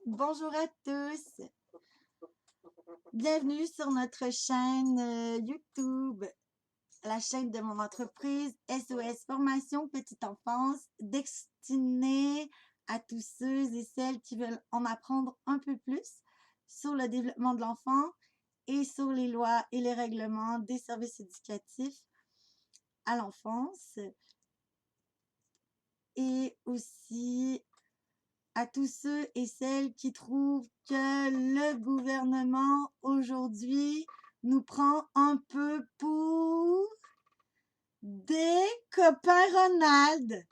Bonjour à tous, bienvenue sur notre chaîne YouTube, la chaîne de mon entreprise SOS Formation Petite Enfance, destinée à tous ceux et celles qui veulent en apprendre un peu plus sur le développement de l'enfant et sur les lois et les règlements des services éducatifs à l'enfance, et aussi à tous ceux et celles qui trouvent que le gouvernement aujourd'hui nous prend un peu pour des copains Ronald.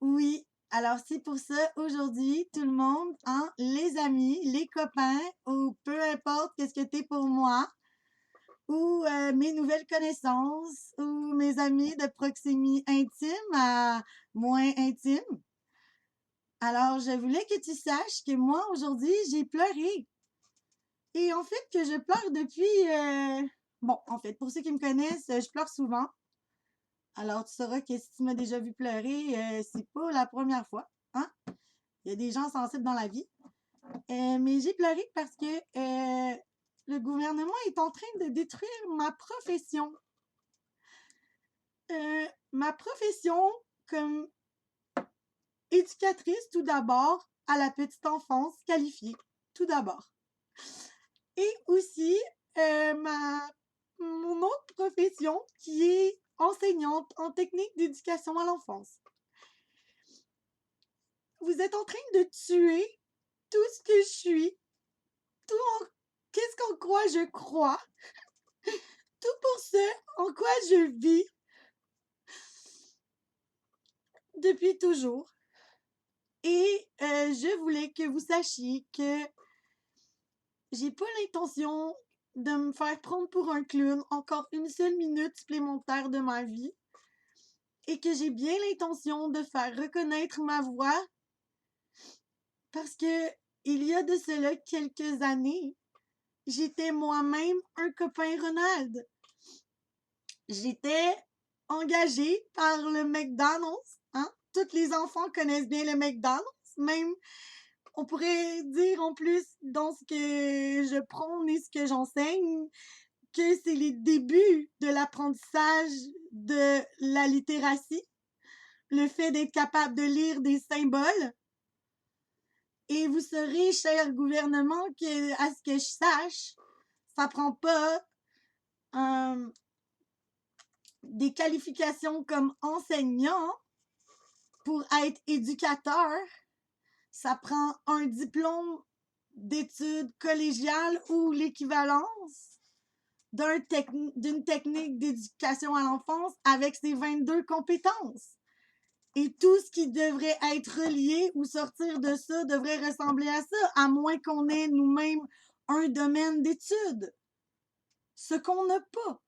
Oui, alors c'est pour ça aujourd'hui, tout le monde, hein, les amis, les copains, ou peu importe qu'est-ce que t'es pour moi, ou mes nouvelles connaissances, ou mes amis de proximité intime à moins intime. Alors, je voulais que tu saches que moi, aujourd'hui, j'ai pleuré. Et en fait, que je pleure depuis... Bon, en fait, pour ceux qui me connaissent, je pleure souvent. Alors, tu sauras que si tu m'as déjà vu pleurer, c'est pas la première fois. Hein? Il y a des gens sensibles dans la vie. Mais j'ai pleuré parce que le gouvernement est en train de détruire ma profession. Ma profession comme éducatrice, tout d'abord, à la petite enfance qualifiée. Tout d'abord. Et aussi, mon autre profession qui est enseignante en technique d'éducation à l'enfance. Vous êtes en train de tuer tout ce que je suis, qu'est-ce qu'en quoi je crois, tout pour ce en quoi je vis depuis toujours. Et je voulais que vous sachiez que j'ai pas l'intention de me faire prendre pour un clown encore une seule minute supplémentaire de ma vie et que j'ai bien l'intention de faire reconnaître ma voix parce que il y a de cela quelques années, j'étais moi-même un copain Ronald. J'étais engagée par le McDonald's, hein? Tous les enfants connaissent bien le McDonald's, même on pourrait dire en plus dans ce que je prône et ce que j'enseigne que c'est les débuts de l'apprentissage de la littératie, le fait d'être capable de lire des symboles. Et vous saurez, cher gouvernement, que, à ce que je sache, ça prend pas des qualifications comme enseignant pour être éducateur. Ça prend un diplôme d'études collégiales ou l'équivalence d'une technique d'éducation à l'enfance avec ses 22 compétences. Et tout ce qui devrait être relié ou sortir de ça devrait ressembler à ça, à moins qu'on ait nous-mêmes un domaine d'études. Ce qu'on n'a pas.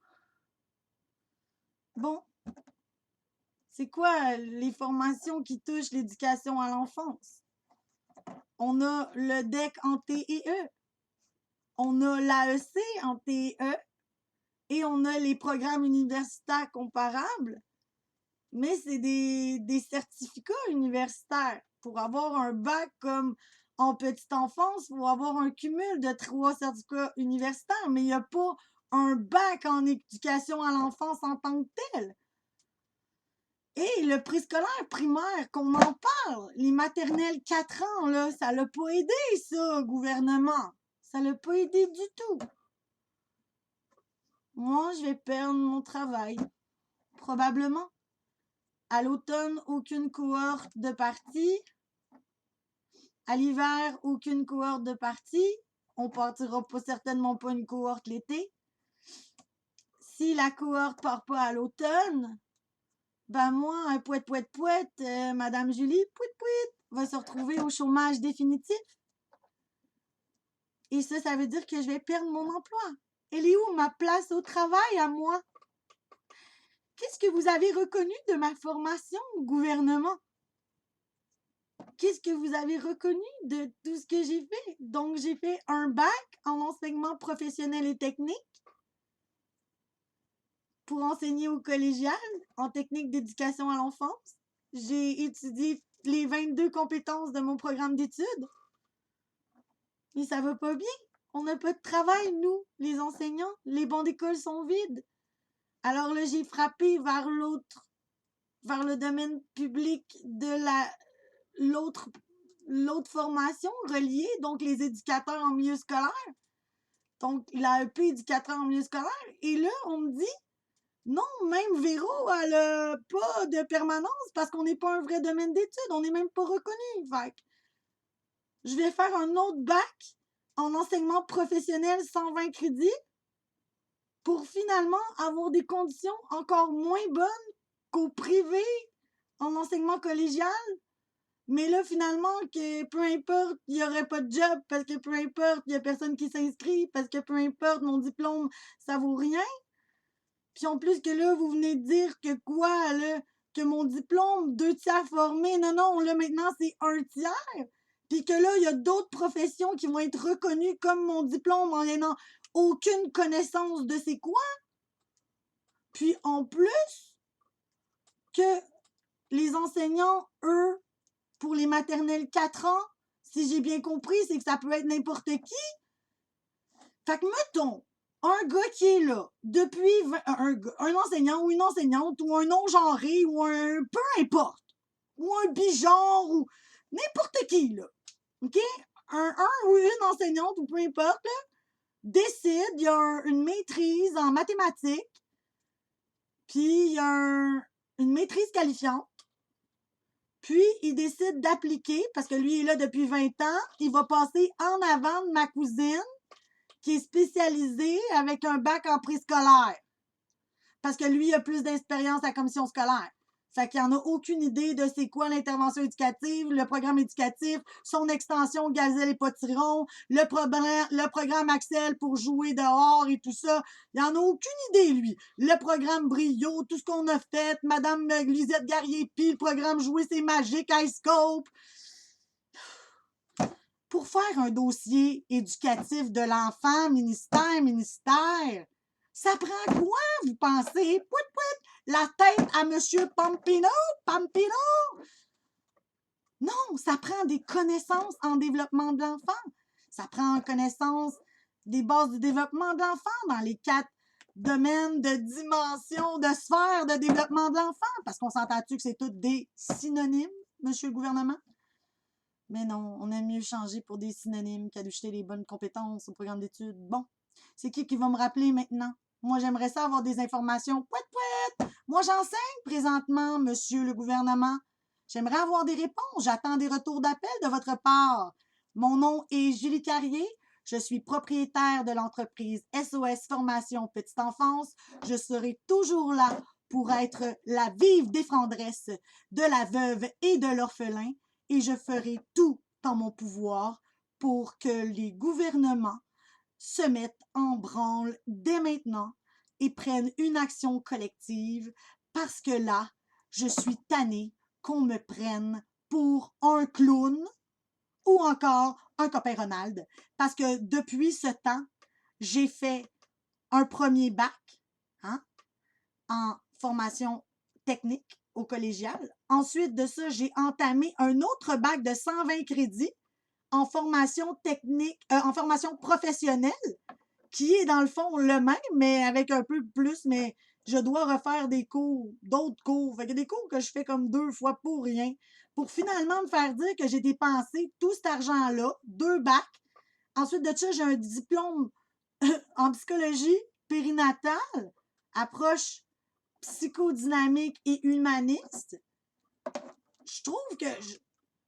Bon, c'est quoi les formations qui touchent l'éducation à l'enfance? On a le DEC en TEE, on a l'AEC en TEE et on a les programmes universitaires comparables, mais c'est des certificats universitaires. Pour avoir un bac comme en petite enfance, il faut avoir un cumul de 3 certificats universitaires, mais il n'y a pas un bac en éducation à l'enfance en tant que tel. Et le préscolaire primaire, qu'on en parle, les maternelles 4 ans, là, ça l'a pas aidé, ça, gouvernement. Ça l'a pas aidé du tout. Moi, je vais perdre mon travail. Probablement. À l'automne, aucune cohorte de partie. À l'hiver, aucune cohorte de partie. On partira pas certainement pas une cohorte l'été. Si la cohorte part pas à l'automne, ben moi, un pouet, Madame Julie, pouit, va se retrouver au chômage définitif. Et ça veut dire que je vais perdre mon emploi. Elle est où ma place au travail à moi? Qu'est-ce que vous avez reconnu de ma formation au gouvernement? Qu'est-ce que vous avez reconnu de tout ce que j'ai fait? Donc, j'ai fait un bac en enseignement professionnel et technique pour enseigner au collégial en technique d'éducation à l'enfance. J'ai étudié les 22 compétences de mon programme d'études. Et ça va pas bien. On n'a pas de travail, nous, les enseignants. Les bancs d'école sont vides. Alors là, j'ai frappé vers le domaine public de l'autre formation reliée, donc les éducateurs en milieu scolaire. Donc, l'AEP éducateur en milieu scolaire. Et là, on me dit, non, même Véro, elle n'a pas de permanence parce qu'on n'est pas un vrai domaine d'études. On n'est même pas reconnu. Fait que je vais faire un autre bac en enseignement professionnel 120 crédits pour finalement avoir des conditions encore moins bonnes qu'au privé en enseignement collégial. Mais là, finalement, que peu importe, il n'y aurait pas de job parce que peu importe, il n'y a personne qui s'inscrit parce que peu importe, mon diplôme, ça vaut rien. Puis en plus que là, vous venez de dire que quoi, là, que mon diplôme, 2 tiers formé, non, là, maintenant, c'est 1 tiers. Puis que là, il y a d'autres professions qui vont être reconnues comme mon diplôme en n'ayant aucune connaissance de c'est quoi. Puis en plus, que les enseignants, eux, pour les maternelles 4 ans, si j'ai bien compris, c'est que ça peut être n'importe qui. Fait que mettons, un gars qui est là depuis un enseignant ou une enseignante ou un non-genré ou un peu importe, ou un bigenre ou n'importe qui, là. OK? Un ou une enseignante ou peu importe, là, décide, il y a une maîtrise en mathématiques, puis il y a une maîtrise qualifiante. Puis, il décide d'appliquer, parce que lui est là depuis 20 ans, il va passer en avant de ma cousine, qui est spécialisée avec un bac en préscolaire. Parce que lui, il a plus d'expérience à la commission scolaire. Fait qu'il n'en a aucune idée de c'est quoi l'intervention éducative, le programme éducatif, son extension Gazelle et Potiron, le programme Axel pour jouer dehors et tout ça. Il n'en a aucune idée, lui. Le programme Brio, tout ce qu'on a fait, Madame Lisette Garrier-Pi, le programme Jouer, c'est magique, iScope. Pour faire un dossier éducatif de l'enfant, ministère, ça prend quoi, vous pensez? La tête à Monsieur Pampino? Non, ça prend des connaissances en développement de l'enfant. Ça prend connaissance des bases du développement de l'enfant dans les 4 domaines de dimension, de sphère de développement de l'enfant. Parce qu'on s'entend-tu que c'est tous des synonymes, monsieur le gouvernement? Mais non, on aime mieux changer pour des synonymes qu'à jeter les bonnes compétences au programme d'études. Bon, c'est qui va me rappeler maintenant? Moi, j'aimerais ça avoir des informations. Moi, j'enseigne présentement, monsieur le gouvernement. J'aimerais avoir des réponses. J'attends des retours d'appel de votre part. Mon nom est Julie Carrier. Je suis propriétaire de l'entreprise SOS Formation Petite Enfance. Je serai toujours là pour être la vive défendresse de la veuve et de l'orphelin. Et je ferai tout en mon pouvoir pour que les gouvernements se mettent en branle dès maintenant et prennent une action collective parce que là, je suis tannée qu'on me prenne pour un clown ou encore un copain Ronald. Parce que depuis ce temps, j'ai fait un premier bac en formation technique au collégial. Ensuite de ça, j'ai entamé un autre bac de 120 crédits en formation technique, en formation professionnelle, qui est dans le fond le même, mais avec un peu plus, mais je dois refaire des cours, d'autres cours. Fait que des cours que je fais comme 2 fois pour rien, pour finalement me faire dire que j'ai dépensé tout cet argent-là, 2 bacs. Ensuite de ça, j'ai un diplôme en psychologie périnatale, approche psychodynamique et humaniste. Je trouve que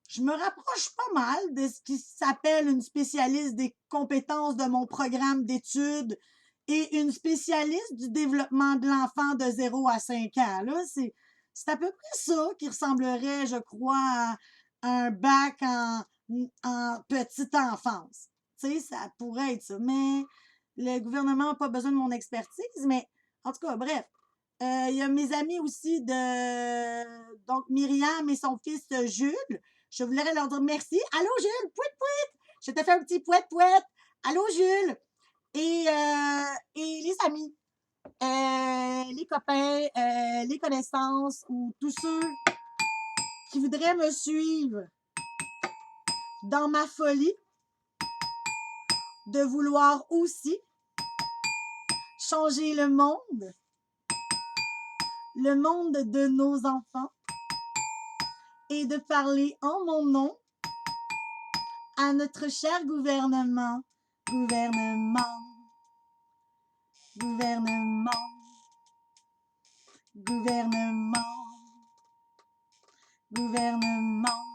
je me rapproche pas mal de ce qui s'appelle une spécialiste des compétences de mon programme d'études et une spécialiste du développement de l'enfant de 0 à 5 ans. Là, c'est à peu près ça qui ressemblerait, je crois, à un bac en petite enfance. Tu sais, ça pourrait être ça. Mais le gouvernement n'a pas besoin de mon expertise. Mais en tout cas, bref. Il y a mes amis aussi donc Myriam et son fils Jules. Je voulais leur dire merci. Allô, Jules? Pouet! Je te fais un petit pouet. Allô, Jules? Et les amis, les copains, les connaissances ou tous ceux qui voudraient me suivre dans ma folie, de vouloir aussi changer le monde de nos enfants, et de parler en mon nom à notre cher gouvernement. Gouvernement, gouvernement, gouvernement, gouvernement.